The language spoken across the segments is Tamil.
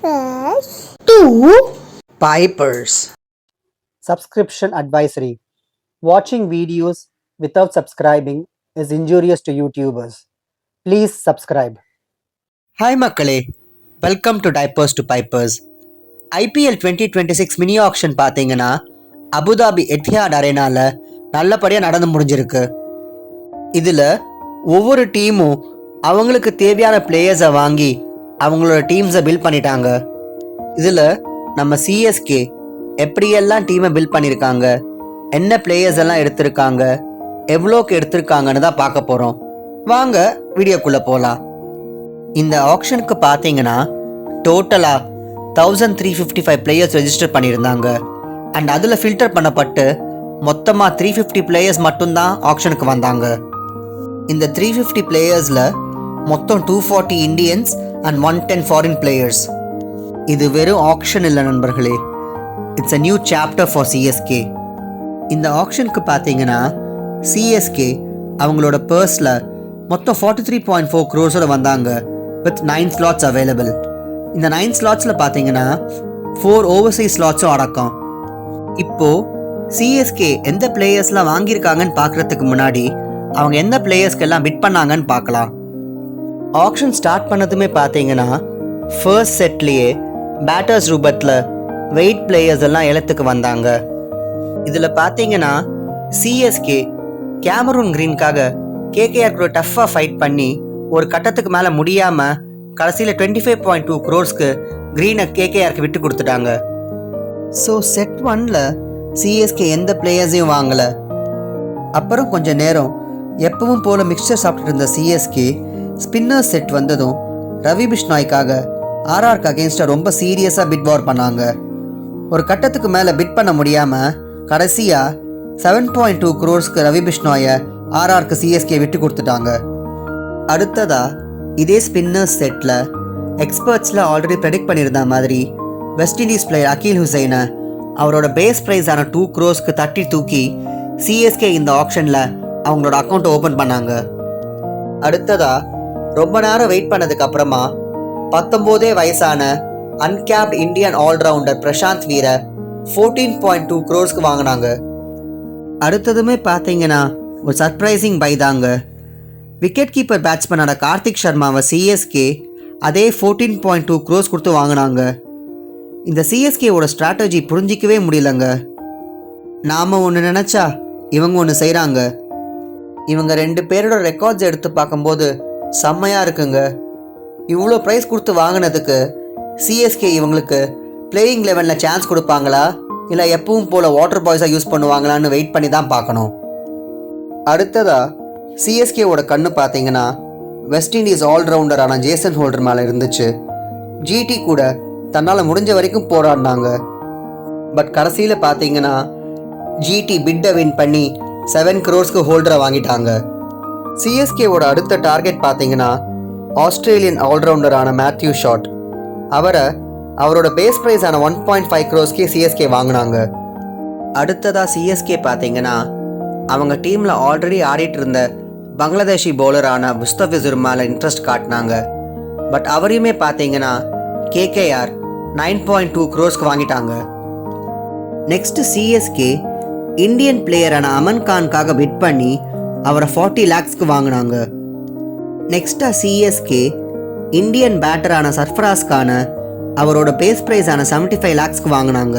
Packers to Pipers. Subscription advisory. Watching videos without subscribing is injurious to YouTubers. Please subscribe. Hi மக்களே, welcome to diapers to pipers. IPL 2026 mini action பார்த்தீங்கன்னா அபுதாபி எத்திஹாட் அரேனால நல்லபடியாக நடந்து முடிஞ்சிருக்கு. இதில் ஒவ்வொரு டீமும் அவங்களுக்கு தேவையான பிளேயர்ஸை வாங்கி அவங்களோட டீம்ஸை பில்ட் பண்ணிட்டாங்க. இதில் நம்ம சிஎஸ்கே எப்படியெல்லாம் டீமை பில்ட் பண்ணியிருக்காங்க, என்ன பிளேயர்ஸ் எல்லாம் எடுத்திருக்காங்க, எவ்வளோக்கு எடுத்திருக்காங்கன்னு தான் பார்க்க போகிறோம். வாங்க வீடியோக்குள்ளே போகலாம். இந்த ஆக்ஷனுக்கு பார்த்தீங்கன்னா டோட்டலாக 1355 பிளேயர்ஸ் ரெஜிஸ்டர் பண்ணியிருந்தாங்க. அண்ட் அதில் ஃபில்டர் பண்ணப்பட்டு மொத்தமாக 350 பிளேயர்ஸ் மட்டும்தான் ஆக்ஷனுக்கு வந்தாங்க. இந்த 350 பிளேயர்ஸில் மொத்தம் 240 இண்டியன்ஸ் அண்ட் 110 ஃபாரின் பிளேயர்ஸ். இது வெறும் ஆக்ஷன் இல்லை நண்பர்களே, it's a new chapter for CSK. இந்த ஆக்ஷனுக்கு பார்த்தீங்கன்னா சிஎஸ்கே அவங்களோட பர்ஸில் மொத்தம் 43.4 crores வந்தாங்க வித் 9 slots அவைலபிள். இந்த 9 slotsல பார்த்தீங்கன்னா 4 ஓவர்சீஸ் ஸ்லாட்ஸும் அடக்கம். இப்போது சிஎஸ்கே எந்த பிளேயர்ஸ்லாம் வாங்கியிருக்காங்கன்னு பார்க்குறதுக்கு முன்னாடி அவங்க எந்த பிளேயர்ஸ்க்கெல்லாம் பிட் பண்ணாங்கன்னு பார்க்கலாம். ஆக்ஷன் ஸ்டார்ட் பண்ணதுமே பார்த்தீங்கன்னா ஃபர்ஸ்ட் செட்லேயே பேட்டர்ஸ் ரூபத்தில் வெயிட் பிளேயர்ஸ் எல்லாம் ஏலத்துக்கு வந்தாங்க. இதில் பார்த்தீங்கன்னா சிஎஸ்கே கேமரூன் கிரீனுக்காக கேகேஆர் கூட டஃப்பாக ஃபைட் பண்ணி ஒரு கட்டத்துக்கு மேலே முடியாமல் கடைசியில் 25.2 crores கிரீனை கேகேஆருக்கு விட்டு கொடுத்துட்டாங்க. ஸோ செட் 1ல் சிஎஸ்கே எந்த பிளேயர்ஸையும் வாங்கலை. அப்புறம் கொஞ்சம் நேரம் எப்பவும் போல் மிக்சர் சாப்பிட்டு இருந்த சிஎஸ்கே ஸ்பின்னர் செட் வந்ததும் ரவி பிஷ்னாய்க்காக ஆர்ஆருக்கு அகேன்ஸ்டாக ரொம்ப சீரியஸாக பிட் வார் பண்ணாங்க. ஒரு கட்டத்துக்கு மேலே பிட் பண்ண முடியாமல் கடைசியாக 7.2 crores ரவி பிஷ்னாயை ஆர்ஆருக்கு சிஎஸ்கே விட்டு கொடுத்துட்டாங்க. அடுத்ததாக இதே ஸ்பின்னர் செட்டில் எக்ஸ்பர்ட்ஸில் ஆல்ரெடி ப்ரெடிக்ட் பண்ணியிருந்த மாதிரி வெஸ்ட் இண்டீஸ் பிளேயர் அகில் ஹுசைனை அவரோட பேஸ் ப்ரைஸான 2 crores தட்டி தூக்கி சிஎஸ்கே இந்த ஆப்ஷனில் அவங்களோட அக்கௌண்ட்டை ஓப்பன் பண்ணாங்க. அடுத்ததாக ரொம்ப நேரம் வெயிட் பண்ணதுக்கு அப்புறமா 19 வயசான அன்கேப்ட் இந்தியன் ஆல்ரவுண்டர் பிரசாந்த் வீரை 14.2 crores வாங்கினாங்க. அடுத்ததுமே பார்த்தீங்கன்னா ஒரு சர்ப்ரைசிங் பை தாங்க. விக்கெட் கீப்பர் பேட்ஸ்மேனோட கார்த்திக் சர்மாவை சிஎஸ்கே அதே 14.2 crores கொடுத்து வாங்கினாங்க. இந்த சிஎஸ்கேவோட ஸ்ட்ராட்டஜி புரிஞ்சிக்கவே முடியலங்க. நாம் ஒன்று நினச்சா இவங்க ஒன்று செய்கிறாங்க. இவங்க 2 பேரோட ரெக்கார்ட்ஸ் எடுத்து பார்க்கும்போது செம்மையாக இருக்குங்க. இவ்வளோ ப்ரைஸ் கொடுத்து வாங்கினதுக்கு சிஎஸ்கே இவங்களுக்கு பிளேயிங் லெவலில் சான்ஸ் கொடுப்பாங்களா இல்லை எப்பவும் போல் வாட்டர் பாய்ஸாக யூஸ் பண்ணுவாங்களான்னு வெயிட் பண்ணி தான் பார்க்கணும். அடுத்ததாக சிஎஸ்கேவோட கண்ணு பார்த்தீங்கன்னா வெஸ்ட் இண்டீஸ் ஆல்ரவுண்டரான ஜேசன் ஹோல்டர் மேலே இருந்துச்சு. ஜிடி கூட தன்னால் முடிஞ்ச வரைக்கும் போராடினாங்க. பட் கடைசியில் பார்த்தீங்கன்னா ஜிடி பிட்டை வின் பண்ணி 7 crores ஹோல்டரை வாங்கிட்டாங்க. சிஎஸ்கேவோட அடுத்த டார்கெட் பார்த்தீங்கன்னா ஆஸ்திரேலியன் ஆல்ரவுண்டரான மேத்யூ ஷாட். அவரோட பேஸ் ப்ரைஸான 1.5 crores சிஎஸ்கே வாங்கினாங்க. அடுத்ததாக சிஎஸ்கே பார்த்தீங்கன்னா அவங்க டீமில் ஆல்ரெடி ஆடிட்டு இருந்த பங்களாதேஷி பவுலரான முஸ்தபிசுர் மேலே இன்ட்ரெஸ்ட் காட்டினாங்க. பட் அவரையுமே பார்த்தீங்கன்னா கேகேஆர் 9.2 crores வாங்கிட்டாங்க. நெக்ஸ்ட் சிஎஸ்கே இந்தியன் பிளேயரான அமன் கான்காக பிட் பண்ணி அவரை 40 lakhs வாங்கினாங்க. நெக்ஸ்ட்டாக சிஎஸ்கே இந்தியன் பேட்டரான சர்ஃபராஸ் கானை அவரோட பேஸ் ப்ரைஸான 75 lakhs வாங்கினாங்க.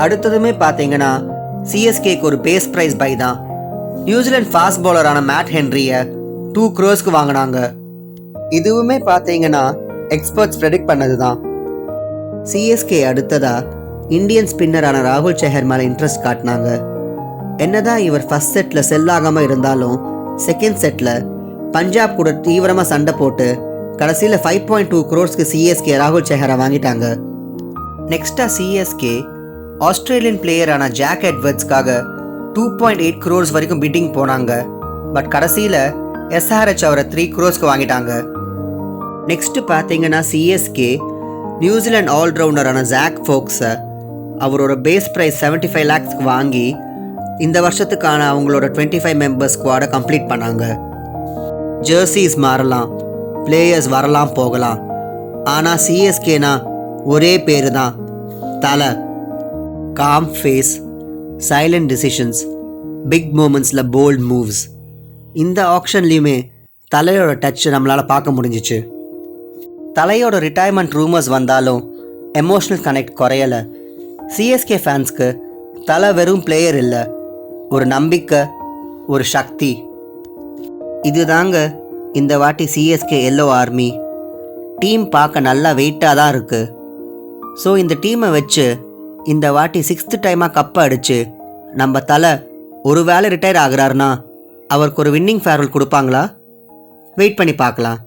அடுத்ததுமே பார்த்தீங்கன்னா சிஎஸ்கேக்கு ஒரு பேஸ் ப்ரைஸ் பை தான். நியூசிலாந்து ஃபாஸ்ட் பவுலரான மேட் ஹென்ரியை 2 crores வாங்கினாங்க. இதுவுமே பார்த்தீங்கன்னா எக்ஸ்பர்ட்ஸ் ப்ரெடிக்ட் பண்ணது தான். சிஎஸ்கே அடுத்ததாக இந்தியன் ஸ்பின்னரான ராகுல் சஹர் மேலே இன்ட்ரெஸ்ட் காட்டினாங்க. என்னதான் இவர் ஃபர்ஸ்ட் செட்டில் செல் ஆகாமல் இருந்தாலும் செகண்ட் செட்டில் பஞ்சாப் கூட தீவிரமாக சண்டை போட்டு கடைசியில் 5.2 crores சிஎஸ்கே ராகுல் சஹரை வாங்கிட்டாங்க. நெக்ஸ்ட்டாக சிஎஸ்கே ஆஸ்திரேலியன் பிளேயரான ஜாக் எட்வர்ட்ஸ்க்காக 2.8 crores வரைக்கும் பிட்டிங் போனாங்க. பட் கடைசியில் எஸ்ஆர்ஹெச் அவரை 3 crores வாங்கிட்டாங்க. நெக்ஸ்ட்டு பார்த்தீங்கன்னா சிஎஸ்கே நியூசிலாந்து ஆல்ரவுண்டரான ஜாக் ஃபோக்ஸை அவரோட பேஸ் ப்ரைஸ் 75 lakhs வாங்கி இந்த வருஷத்துக்கான அவங்களோட 25 மெம்பர்ஸ் ஸ்குவாடை கம்ப்ளீட் பண்ணாங்க. ஜெர்சிஸ் மாறலாம், பிளேயர்ஸ் வரலாம் போகலாம், ஆனால் சிஎஸ்கேனா ஒரே பேரு தான், தலை. Calm face, silent decisions, big மூமெண்ட்ஸில் போல்ட் மூவ்ஸ். இந்த ஆக்ஷன்லேயுமே தலையோட டச் நம்மளால் பார்க்க முடிஞ்சிச்சு. தலையோட ரிட்டையர்மெண்ட் ரூமர்ஸ் வந்தாலும் எமோஷ்னல் கனெக்ட் குறையலை. சிஎஸ்கே ஃபேன்ஸ்க்கு தலை வெறும் பிளேயர் இல்லை, ஒரு நம்பிக்கை, ஒரு சக்தி. இதுதாங்க இந்த வாட்டி சிஎஸ்கே எல்லோ ஆர்மி டீம் பார்க்க நல்லா வெயிட்டாக தான் இருக்குது. ஸோ இந்த டீமை வச்சு இந்த வாட்டி 6th டைமாக கப்பை அடித்து நம்ம தலை ஒரு வேளை ரிட்டையர் ஆகுறாருன்னா அவருக்கு ஒரு வின்னிங் ஃபேர்வெல் கொடுப்பாங்களா? வெயிட் பண்ணி பார்க்கலாம்.